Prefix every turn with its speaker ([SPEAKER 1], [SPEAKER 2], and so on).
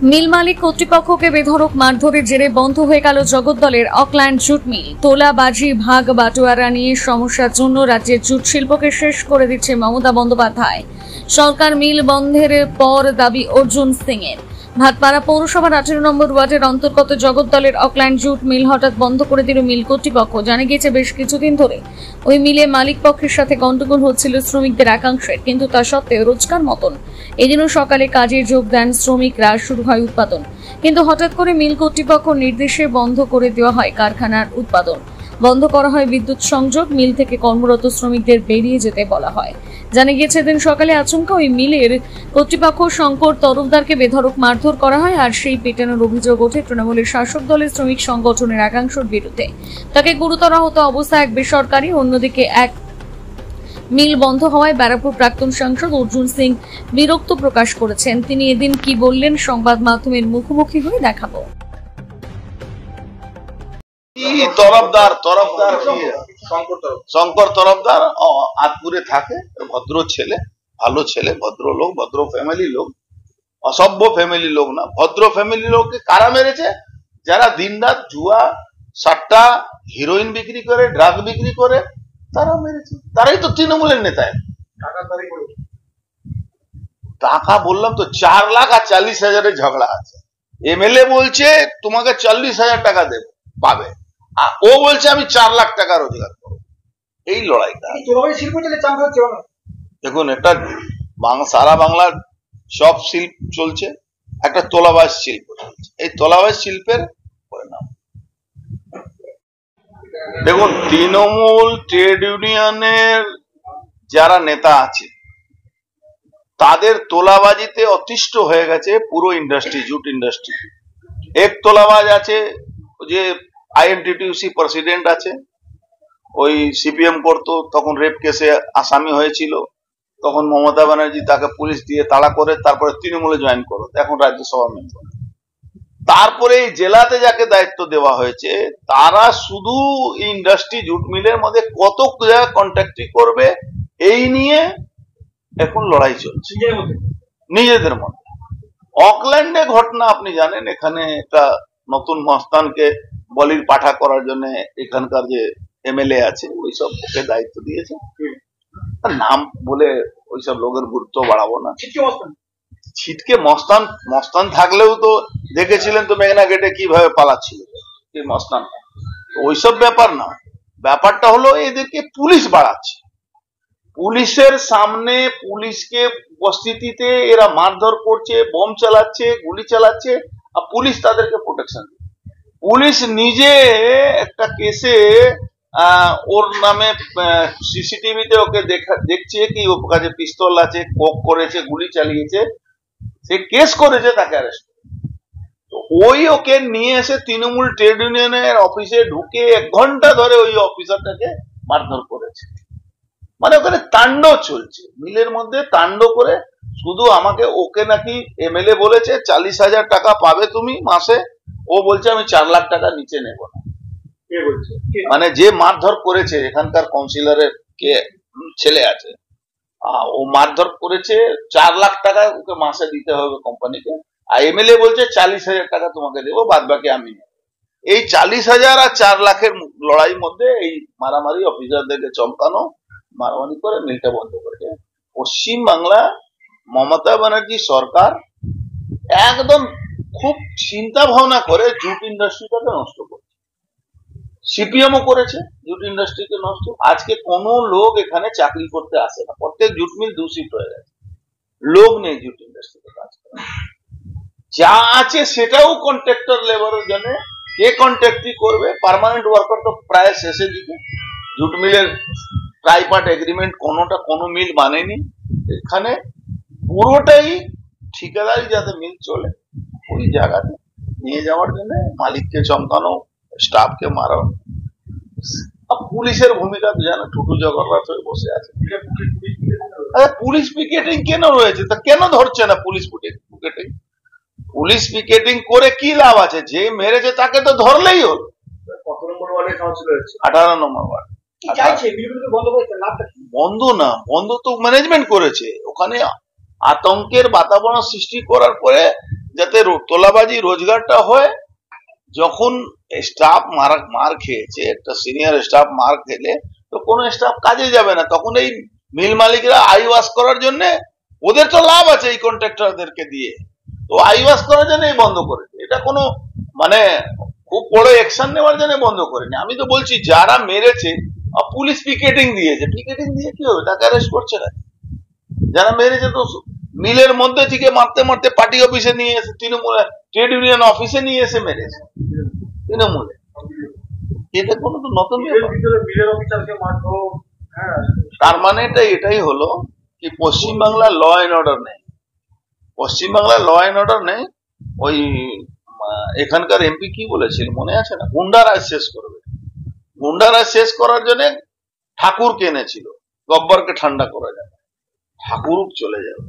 [SPEAKER 1] মিল মালিক কর্তৃপক্ষকে বেধড়ক মারধরের জেরে বন্ধ হয়ে গেল জগদ্দলের অকল্যান্ড জুট মিল। তোলাবাজি ভাগ বাটোয়ারা নিয়ে সমস্যার জন্য রাজ্যের জুট শিল্পকে শেষ করে দিচ্ছে মমতা বন্দ্যোপাধ্যায় সরকার। মিল বন্ধের পর দাবি অর্জুন সিং এর। ভাটপাড়া পৌরসভার 18 নম্বর ওয়ার্ডের অন্তর্গত জগদ্দলের অকল্যান্ড জুট মিল হঠাৎ বন্ধ করে দিল মিল কর্তৃপক্ষ। জানা গিয়েছে বেশ কিছুদিন ধরে ওই মিলে মালিক পক্ষের সাথে গন্ডগোল হচ্ছিল শ্রমিকদের একাংশের, কিন্তু তা সত্ত্বেও রোজকার মতন এদিনও সকালে কাজে যোগ দেন শ্রমিকরা। শুরু হয় উৎপাদন, কিন্তু হঠাৎ করে মিল কর্তৃপক্ষ নির্দেশে বন্ধ করে দেওয়া হয় কারখানার উৎপাদন। বন্ধ করা হয় বিদ্যুৎ সংযোগ। মিল থেকে কর্মরত শ্রমিকদের বেরিয়ে যেতে বলা হয়। জানা গিয়েছে দিন সকালে আচমকা ওই মিলের কর্তৃপক্ষ শঙ্কর তরফদারকে বেধড়ক মারধর করা হয়, আর সেই পেটানোর অভিযোগ ওঠে তৃণমূলের শাসক দলের শ্রমিক সংগঠনের একাংশের বিরুদ্ধে। তাকে গুরুতর আহত অবস্থায় এক বেসরকারি, অন্যদিকে এক মিল বন্ধ হওয়ায় ব্যারাকপুর প্রাক্তন সাংসদ অর্জুন সিং বিরক্ত প্রকাশ করেছেন। তিনি এদিন কি বললেন সংবাদ মাধ্যমের মুখোমুখি হয়ে দেখাবো।
[SPEAKER 2] শঙ্কর তরফদার আতপুরে থাকে, ভদ্র ছেলে, ভালো ছেলে, ভদ্র লোক, ভদ্র ফ্যামিলি লোক, অসভ্য ফ্যামিলি লোক না, ভদ্র ফ্যামিলি লোককে কারা মেরেছে? যারা দিনরাত জুয়া, সাট্টা, হিরোইন বিক্রি করে, ড্রাগ বিক্রি করে, তারা মেরেছে। তারাই তো তৃণমূলের নেতা। টাকা বললাম তো 4 লাখ আর 40,000-এর ঝগড়া আছে। এমএলএ বলছে তোমাকে 40,000 টাকা দেব, পাবে, আর ও বলছে আমি 4 লাখ টাকা রোজগার করবো। এই লড়াইটা দেখুন, একটা সারা বাংলার সব শিল্প চলছে, একটা তোলাবাজ শিল্প চলছে। এই তোলাবাজ শিল্পের পরিণাম দেখুন, তৃণমূল ট্রেড ইউনিয়নের যারা নেতা আছে তাদের তোলাবাজিতে অতিষ্ঠ হয়ে গেছে পুরো ইন্ডাস্ট্রি, জুট ইন্ডাস্ট্রি। এক তোলাবাজ আছে যে আইএনটিটিউসি প্রেসিডেন্ট আছে, ওই সিপিএম করতো, তখন রেপ কেসে আসামি হয়েছিল, তখন মমতা ব্যানার্জি তাকে পুলিশ দিয়ে তাড়া করে তারপরে তৃণমূলে জয়েন করো, এখন রাজ্যসভা মেম্বার। তারপরে এই জেলাতে যাকে দায়িত্ব দেওয়া হয়েছে তারা শুধু ইন্ডাস্ট্রি জুট মিলের মধ্যে কত কন্ট্রাক্টি করবে এই নিয়ে এখন লড়াই চলছে নিজেদের মধ্যে। অকল্যান্ডে ঘটনা আপনি জানেন, এখানে একটা নতুন মস্তানকে বলির পাঠা করার জন্য এখানকার যে এমএলএ আছে ওইসব ওকে দায়িত্ব দিয়েছে। নাম বলে ওইসব লোকের গুরুত্ব বাড়াবো না। ছিটকে মস্তান, মস্তান থাকলেও তো দেখেছিলেন তো মেঘনা গেটে কিভাবে পালাচ্ছিল এই মস্তান। ওইসব ব্যাপার না, ব্যাপারটা হলো এদেরকে পুলিশ বাড়াচ্ছে। পুলিশের সামনে পুলিশকে উপস্থিতিতে এরা মারধর করছে, বোম চালাচ্ছে, গুলি চালাচ্ছে, আর পুলিশ তাদেরকে প্রোটেকশন দিচ্ছে। পুলিশ নিজে একটা কেসে ওর নামে সিসিটিভিতে ওকে দেখছে কি ওর কাছে পিস্তল আছে, কোক করেছে, গুলি চালিয়েছে, সে কেস করেছে, তাকে অ্যারেস্ট করে। তো ওই ওকে নিয়ে এসে তৃণমূল ট্রেড ইউনিয়নের অফিসে ঢুকে 1 ঘন্টা ধরে ওই অফিসারটাকে মারধর করেছে। মানে ওখানে তাণ্ডব চলছে, মিলের মধ্যে তাণ্ডব করে। শুধু আমাকে ওকে নাকি এমএলএ বলেছে 40,000 টাকা পাবে তুমি মাসে, ও বলছে আমি 4 লাখ টাকা নিচে নেব না। মানে যে মারধর করেছে এখানকার কাউন্সিলরের কে ছেলে আছে, ও মারধর করেছে, 4 লাখ টাকা ওকে মাসে দিতে হবে কোম্পানিকে, আর এমএলএ বলছে 40,000 টাকা তোমাকে দেবো, বাদ বাকি আমি নেব। এই 40,000 আর 4 লাখের লড়াইয়ের মধ্যে এই মারামারি, অফিসারদেরকে চমকানো, মারামারি করে মিলটা বন্ধ করেছে। পশ্চিম বাংলা মমতা ব্যানার্জি সরকার একদম খুব চিন্তা ভাবনা করে জুট ইন্ডাস্ট্রিটাকে নষ্ট করছে। সিপিএমও করেছে জুট ইন্ডাস্ট্রিকে নষ্ট। আজকে কোনো লোক এখানে চাকরি করতে আসে না, প্রত্যেক জুট মিল দূষিত হয়ে গেছে, লোক নেই জুট ইন্ডাস্ট্রিতে কাজ করে। যা আছে সেটাও কন্ট্রাক্টর লেবারের জন্য। কে কন্ট্রাক্টই করবে? পার্মানেন্ট ওয়ার্কার তো প্রায় শেষের দিকে। জুট মিলের ট্রাইপার্ট এগ্রিমেন্ট কোনো মিল মানেনি। এখানে পুরোটাই ঠিকাদারি, যাতে মিল চলে ওই জায়গাতে নিয়ে যাওয়ার জন্য মালিককে চমকানো, স্টাফকে মারানো। পুলিশের ভূমিকা জানো, টুটু জগন্নাথ হয়ে বসে আছে। পুলিশ পিকেটিং কেন রয়েছে? তা কেন ধরছে না পুলিশ পিকেটিং? পুলিশ পিকেটিং করে কি লাভ আছে? যে মেরেছে তাকে তো ধরলেই হল। 18 নম্বর ওয়ার্ড বন্ধ না, বন্ধ তো ম্যানেজমেন্ট করেছে। ওখানে আতঙ্কের বাতাবরণ সৃষ্টি করার পরে যাতে তোলাবাজি রোজগারটা হয়। যখন স্টাফ মার খেয়েছে, একটা সিনিয়র স্টাফ মার খেলে তো কোনো স্টাফ কাজে যাবে না, তখন এই মিল মালিকরা আই ওয়াশ করার জন্য, ওদের তো লাভ আছে এই কন্ট্রাক্টরদেরকে দিয়ে, তো আই ওয়াশ করার জন্য বন্ধ করেছে। এটা কোনো মানে খুব বড় অ্যাকশন নেওয়ার জন্য বন্ধ করেনি। আমি তো বলছি যারা মেরেছে, পুলিশ পিকেটিং দিয়েছে, পিকেটিং দিয়ে কি হবে, তাকে অ্যারেস্ট করছে না। যারা মেরেছে তো মিলের মধ্যে থেকে মারতে মারতে পার্টি অফিসে নিয়ে এসে, তৃণমূল ট্রেড ইউনিয়ন অফিসে নিয়ে এসে মেরেছে তৃণমূলে। এটা কোনো তো নতুন তার মানে এটাই হলো কি পশ্চিমবাংলার ল অ্যান্ড অর্ডার নেই। পশ্চিমবাংলার ল অ্যান্ড অর্ডার নেই। ওই এখানকার এমপি কি বলেছিল মনে আছে না, গুন্ডারাজ শেষ করবে। গুন্ডারাজ শেষ করার জন্য ঠাকুরকে এনেছিল, গব্বরকে ঠান্ডা করা যাবে, ঠাকুর চলে যাবে।